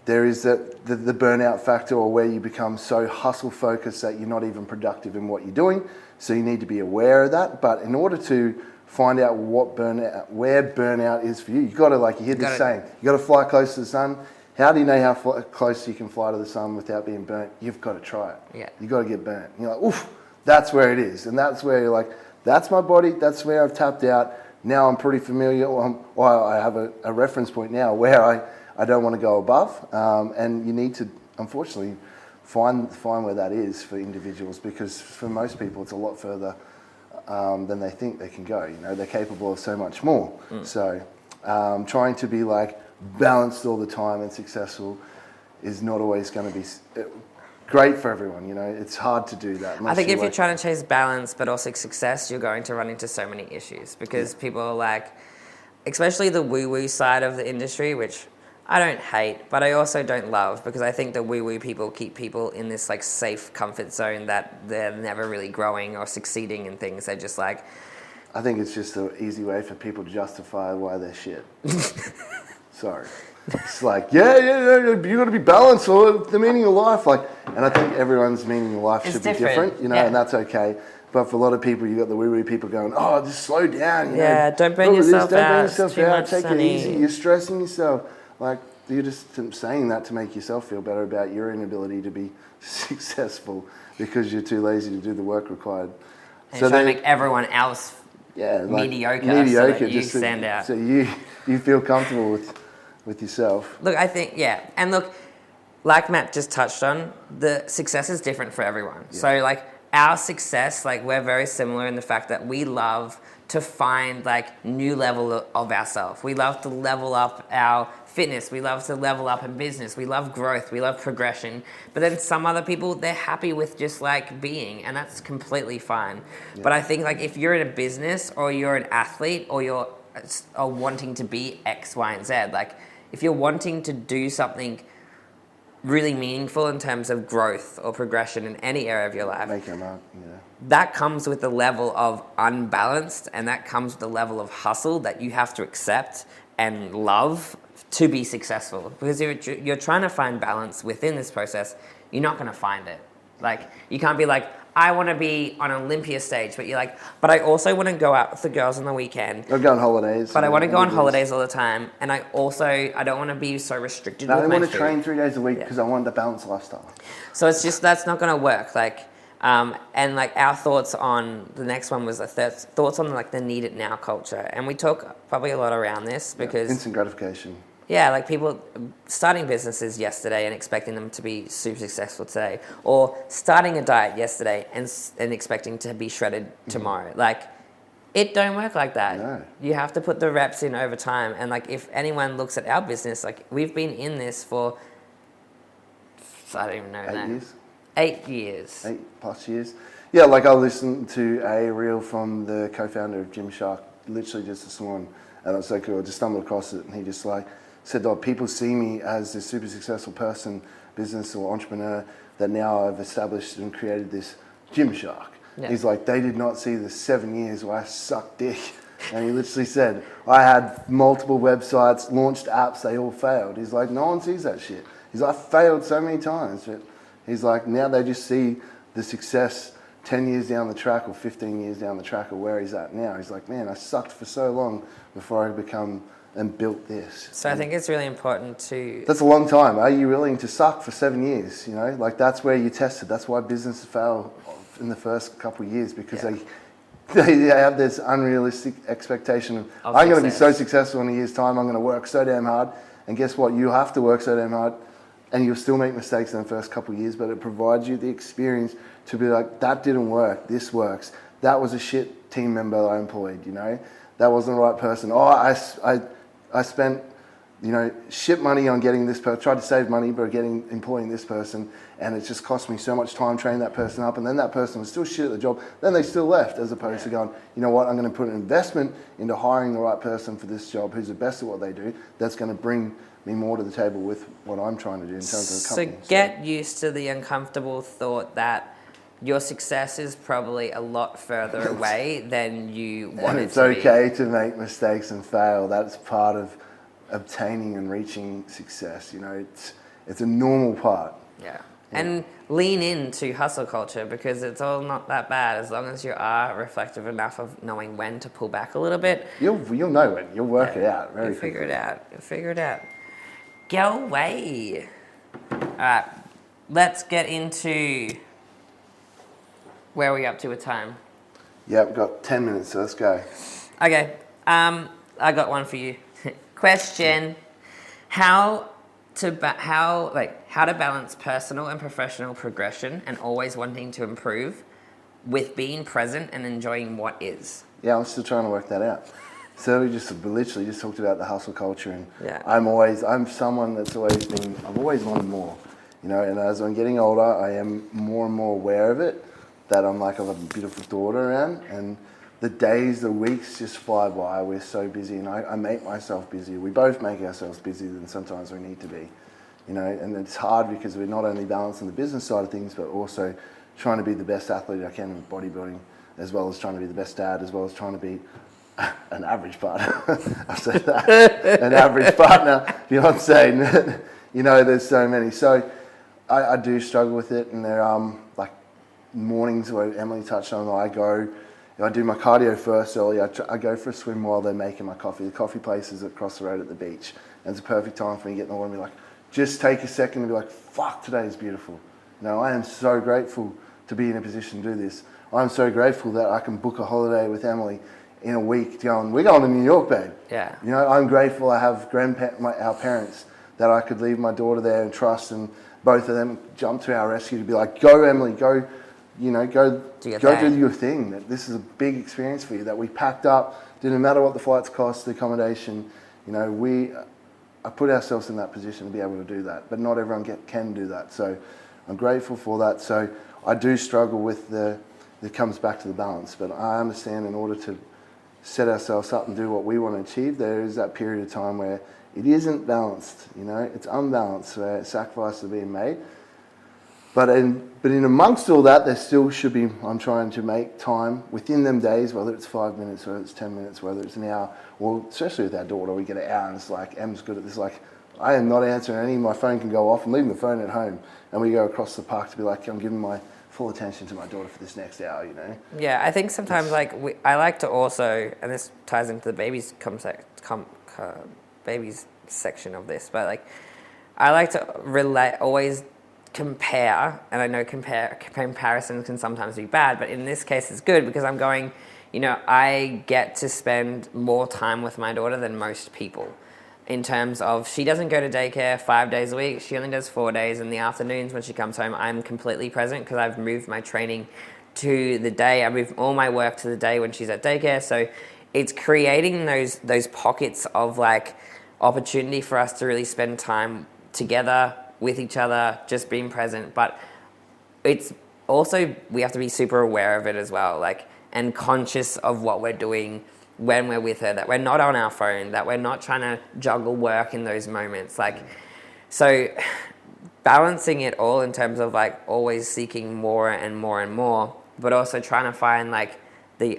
there is the burnout factor, or where you become so hustle focused that you're not even productive in what you're doing. So you need to be aware of that. But in order to find out where burnout is for you. You got to, like you hear this saying, you got to fly close to the sun. How do you know how close you can fly to the sun without being burnt? You've got to try it. Yeah. You got to get burnt. And you're like, oof, that's where it is, and that's where you're like, that's my body. That's where I've tapped out. Now I'm pretty familiar. Well, I have a reference point now where I don't want to go above, and you need to, unfortunately, find where that is for individuals, because for most people it's a lot further than they think they can go. You know, they're capable of so much more. So trying to be like balanced all the time and successful is not always going to be great for everyone. You know, it's hard to do that. I think if you're trying to chase balance but also success, you're going to run into so many issues, because people are like, especially the woo-woo side of the industry, which I don't hate, but I also don't love, because I think the woo-woo people keep people in this like safe comfort zone that they're never really growing or succeeding in things. They're just like... I think it's just an easy way for people to justify why they're shit. Sorry. It's like, you got to be balanced for the meaning of life. Like, and I think everyone's meaning of life should be different, you know, and that's okay. But for a lot of people, you got the woo-woo people going, oh, just slow down. You know, don't burn yourself out. Don't burn yourself out. Take sunny. it easy. You're stressing yourself. Like, you're just saying that to make yourself feel better about your inability to be successful because you're too lazy to do the work required. And so trying to make everyone else mediocre so that you stand out. So you feel comfortable with yourself. Look, I think, and look, like Matt just touched on, the success is different for everyone. Yeah. So like our success, like we're very similar in the fact that we love to find like new level of ourselves. We love to level up our fitness. We love to level up in business. We love growth. We love progression. But then some other people, they're happy with just like being, and that's completely fine. Yeah. But I think like if you're in a business or you're an athlete or you're wanting to be X, Y, and Z, like if you're wanting to do something really meaningful in terms of growth or progression in any area of your life, make your mark, that comes with the level of unbalanced, and that comes with the level of hustle that you have to accept and love to be successful. Because you're trying to find balance within this process, you're not going to find it. Like, you can't be like, I want to be on an Olympia stage, but you're like, but I also want to go out with the girls on the weekend. Or go on holidays. But I want to go on holidays all the time, and I don't want to be so restricted with my food. I want to train 3 days a week because I want the balanced lifestyle. So it's just, that's not going to work. Like, and like our thoughts on the next one was thoughts on like the need it now culture, and we talk probably a lot around this because instant gratification. Yeah, like people starting businesses yesterday and expecting them to be super successful today, or starting a diet yesterday and expecting to be shredded tomorrow. Like, it don't work like that. No. You have to put the reps in over time. And like, if anyone looks at our business, like we've been in this for, I don't even know. 8 years? 8 years. 8+ years. Yeah, like I listened to a reel from the co-founder of Gymshark literally just this morning, and it was so cool. I just stumbled across it, and he just like said, oh, people see me as this super successful person, business or entrepreneur, that now I've established and created this Gymshark. Yeah. He's like, they did not see the 7 years where I sucked dick. And he literally said, I had multiple websites, launched apps, they all failed. He's like, no one sees that shit. He's like, I failed so many times. But he's like, now they just see the success 10 years down the track or 15 years down the track or where he's at now. He's like, man, I sucked for so long before I become and built this. So I think it's really important to... That's a long time. Are you willing to suck for 7 years? You know, like that's where you test it. That's why businesses fail in the first couple of years, because they have this unrealistic expectation of I'm going to be so successful in a year's time. I'm going to work so damn hard. And guess what? You have to work so damn hard, and you'll still make mistakes in the first couple of years, but it provides you the experience to be like, that didn't work. This works. That was a shit team member that I employed, you know? That wasn't the right person. Oh, I spent, you know, shit money on getting this person, tried to save money by employing this person, and it just cost me so much time training that person up, and then that person was still shit at the job, then they still left, as opposed to going, you know what, I'm going to put an investment into hiring the right person for this job who's the best at what they do, that's going to bring me more to the table with what I'm trying to do in terms of the company. So get used to the uncomfortable thought that your success is probably a lot further away than you want it to be. It's okay to make mistakes and fail. That's part of obtaining and reaching success. You know, it's a normal part. Yeah. And lean into hustle culture because it's all not that bad as long as you are reflective enough of knowing when to pull back a little bit. You'll know it. You'll work it out. You'll figure it out. You'll figure it out. Go away. All right, let's get into where are we up to with time? Yeah, we've got 10 minutes, so let's go. Okay, I got one for you. Question: How to balance personal and professional progression and always wanting to improve with being present and enjoying what is? Yeah, I'm still trying to work that out. So we literally just talked about the hustle culture, and Yeah. I'm someone that's I've always wanted more, you know, and as I'm getting older, I am more and more aware of it, that I have a beautiful daughter around, and the days, the weeks just fly by. We're so busy, and I make myself busy. We both make ourselves busier than sometimes we need to be, you know, and it's hard because we're not only balancing the business side of things, but also trying to be the best athlete I can with bodybuilding, as well as trying to be the best dad, as well as trying to be an average partner. I said that. An average partner, you know what I'm saying? You know, there's so many. So I do struggle with it, and there are like mornings where Emily touched on, I do my cardio first early. I go for a swim while they're making my coffee. The coffee place is across the road at the beach, and it's a perfect time for me to get in the water and be like, just take a second and be like, fuck, today is beautiful. You know, I am so grateful to be in a position to do this. I'm so grateful that I can book a holiday with Emily in a week we're going to New York, babe. Yeah. You know, I'm grateful I have our parents that I could leave my daughter there and trust, and both of them jumped to our rescue to be like, go Emily, go, you know, go do your thing. That this is a big experience for you, that we packed up, didn't matter what the flights cost, the accommodation, you know, I put ourselves in that position to be able to do that, but not everyone can do that. So I'm grateful for that. So I do struggle with it comes back to the balance, but I understand in order to set ourselves up and do what we want to achieve, there is that period of time where it isn't balanced, you know, it's unbalanced, where sacrifices are being made. But in amongst all that, there still should be, I'm trying to make time within them days, whether it's 5 minutes, whether it's 10 minutes, whether it's an hour, or especially with our daughter, we get an hour and it's like, Em's good at this, like, I am not answering any, my phone can go off, I'm leaving the phone at home, and we go across the park to be like, I'm giving my full attention to my daughter for this next hour, you know? Yeah, I think sometimes I like to also, and this ties into the babies babies section of this, but like I like to always compare, and I know comparisons can sometimes be bad, but in this case it's good because I'm going, you know, I get to spend more time with my daughter than most people. In terms of, she doesn't go to daycare 5 days a week. She only does 4 days. In the afternoons when she comes home, I'm completely present because I've moved my training to the day. I moved all my work to the day when she's at daycare. So it's creating those pockets of like opportunity for us to really spend time together with each other, just being present. But it's also, we have to be super aware of it as well, like, and conscious of what we're doing when we're with her, that we're not on our phone, that we're not trying to juggle work in those moments. Like, so balancing it all in terms of like always seeking more and more and more, but also trying to find like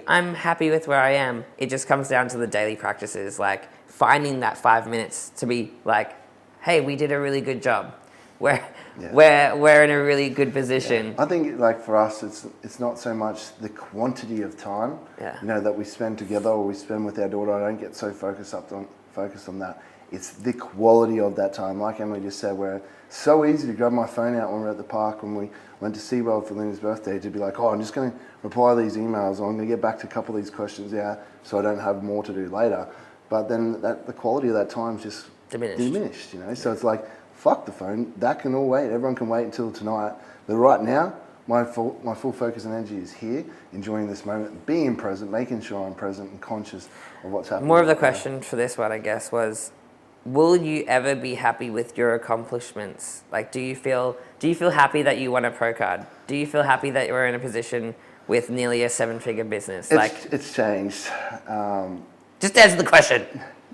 I'm happy with where I am. It just comes down to the daily practices, like finding that 5 minutes to be like, hey, we did a really good job. We're in a really good position. Yeah. I think like for us, it's not so much the quantity of time, you know, that we spend together or we spend with our daughter. I don't get so focused on that. It's the quality of that time. Like Emily just said, where it's so easy to grab my phone out when we're at the park, when we went to SeaWorld for Luna's birthday, to be like, oh, I'm just going to reply these emails, or I'm going to get back to a couple of these questions, so I don't have more to do later. But then the quality of that time is just diminished, you know. So it's like, fuck the phone, that can all wait. Everyone can wait until tonight. But right now, my full focus and energy is here, enjoying this moment, being present, making sure I'm present and conscious of what's happening. More of the question for this one, I guess, was, will you ever be happy with your accomplishments? Like, do you feel happy that you won a pro card? Do you feel happy that you're in a position with nearly a 7-figure business? It's changed. Just answer the question.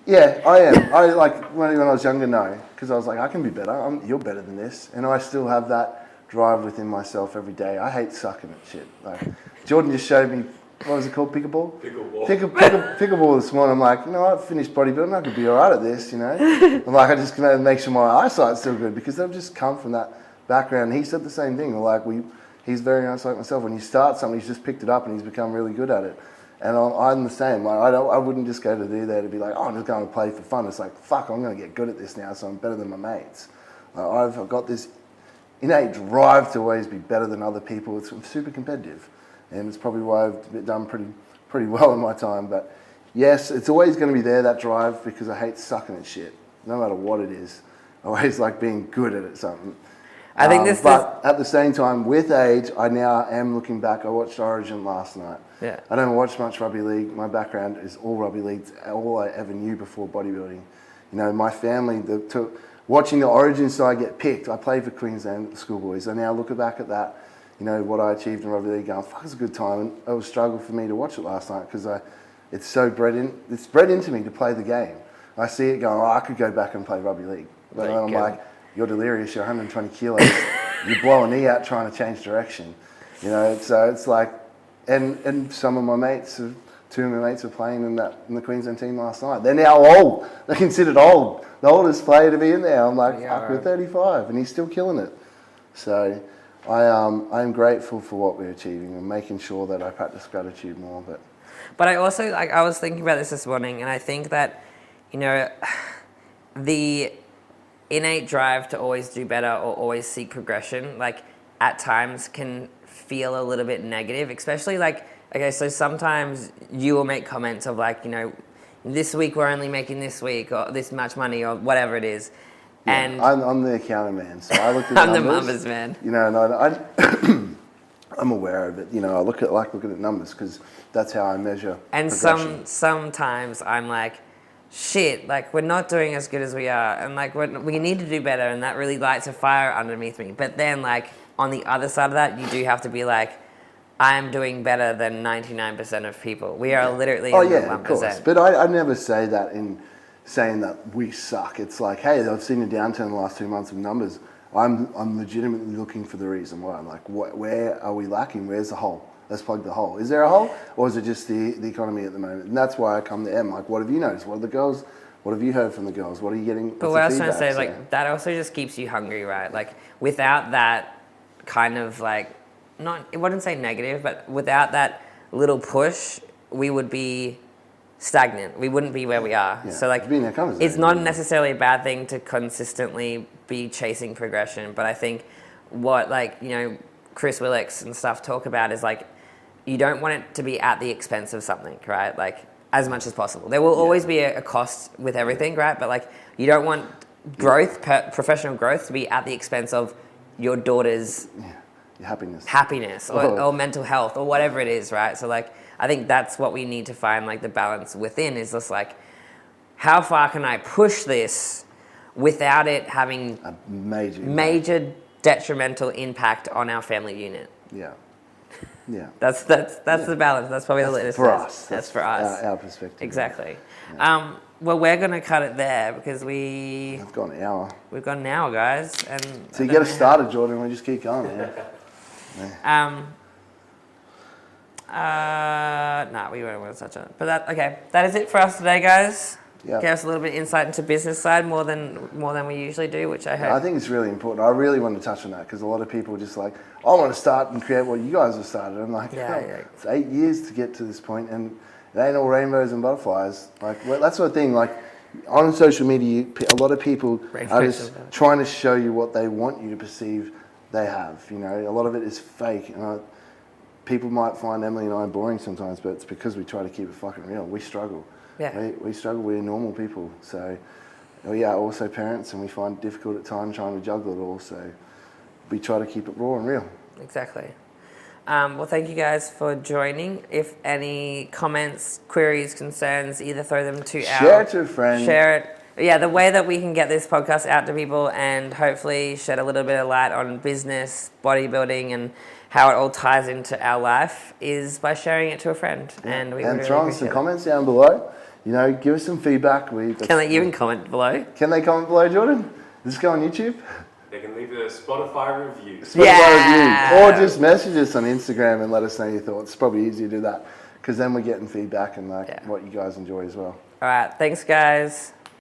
Yeah, I am. I like when I was younger, no, because I was like, I can be better. You're better than this, and I still have that drive within myself every day. I hate sucking at shit. Like Jordan just showed me, what was it called, pickleball? Pickleball this morning. I'm like, you know, I've finished bodybuilding. I could be all right at this, you know. I'm like, I just can make sure my eyesight's still good because they've just come from that background. He said the same thing. Like he's very much like myself. When you start something, he's just picked it up and he's become really good at it. And I'm the same. Like I wouldn't just go to do that to be like, oh, I'm just going to play for fun. It's like, fuck, I'm going to get good at this now, so I'm better than my mates. I've got this innate drive to always be better than other people. It's super competitive, and it's probably why I've done pretty well in my time. But yes, it's always going to be there, that drive, because I hate sucking at shit, no matter what it is. I always like being good at it, something. I think But at the same time, with age, I now am looking back. I watched Origin last night. Yeah. I don't watch much rugby league. My background is all rugby league. It's all I ever knew before bodybuilding. You know, my family, watching the Origin side get picked, I played for Queensland schoolboys. I now look back at that, you know, what I achieved in rugby league, going, fuck, it's a good time. And it was a struggle for me to watch it last night because it's bred into me to play the game. I see it going, oh, I could go back and play rugby league. But then I'm like, you're delirious, you're 120 kilos, you blow a knee out trying to change direction. You know, so it's like, and some of my mates, two of my mates were playing in the Queensland team last night. They're now old. They're considered old. The oldest player to be in there. I'm like, fuck, we're 35 and he's still killing it. So I'm grateful for what we're achieving and making sure that I practice gratitude more. But I also, like, I was thinking about this morning, and I think that, you know, the innate drive to always do better or always seek progression, like, at times can feel a little bit negative, especially like, okay, so sometimes you will make comments of like, you know, this week we're only making this week or this much money or whatever it is. Yeah, and I'm the accounting man, so I look at I'm numbers. the numbers man. You know, and I'm aware of it. You know, I like looking at numbers because that's how I measure And progression. sometimes I'm like, shit, like we're not doing as good as we are, and like we need to do better, and that really lights a fire underneath me. But then, like, on the other side of that, you do have to be like, I'm doing better than 99% of people. We are literally in the 1%. Of course. But I never say that in saying that we suck. It's like, hey, I've seen a downturn in the last 2 months of numbers. I'm legitimately looking for the reason why. I'm like, where are we lacking? Where's the hole? Let's plug the hole. Is there a hole, or is it just the economy at the moment? And that's why I come to M. Like, what have you noticed? What are the girls? What have you heard from the girls? What are you getting? But what I was trying to say is, like, that also just keeps you hungry, right? Like, without that kind of, like, I wouldn't say negative, but without that little push, we would be stagnant. We wouldn't be where we are. Yeah. So, like, it's not necessarily a bad thing to consistently be chasing progression. But I think what, like, you know, Chris Willix and stuff talk about is, like, you don't want it to be at the expense of something, right? Like, as much as possible. There will always be a cost with everything, right? But, like, you don't want growth, professional growth, to be at the expense of your daughter's your happiness or mental health or whatever it is, right? So, like, I think that's what we need to find, like, the balance within, is just like, how far can I push this without it having a major detrimental impact on our family unit? Yeah. Yeah. That's the balance. That's probably the latest. For us. That's for us. Our perspective. Exactly. Yeah. Well, we're going to cut it there because we've got an hour. We've got an hour, guys. And so you get us started, Jordan. We just keep going, man. No, we won't want to touch on it. But that is it for us today, guys. Yeah. Give us a little bit of insight into business side more than we usually do, which I hope. I think it's really important. I really want to touch on that because a lot of people are just like, I want to start and create what you guys have started. I'm like, it's 8 years to get to this point, and it ain't all rainbows and butterflies. Like, well, that's the thing. Like, on social media, a lot of people are just trying to show you what they want you to perceive they have. You know, a lot of it is fake. And people might find Emily and I boring sometimes, but it's because we try to keep it fucking real. We struggle. Yeah. We struggle. We're normal people. So we are also parents, and we find it difficult at times trying to juggle it all. So we try to keep it raw and real. Exactly. Well, thank you guys for joining. If any comments, queries, concerns, either throw them to Share it to a friend. Share it. Yeah, the way that we can get this podcast out to people and hopefully shed a little bit of light on business, bodybuilding, and how it all ties into our life is by sharing it to a friend. Yeah. And we and really throw in some comments down below. You know, give us some feedback. Can they even comment below? Can they comment below, Jordan? Does this go on YouTube? They can leave a Spotify review. Review. Or just message us on Instagram and let us know your thoughts. It's probably easier to do that because then we're getting feedback and what you guys enjoy as well. All right. Thanks, guys.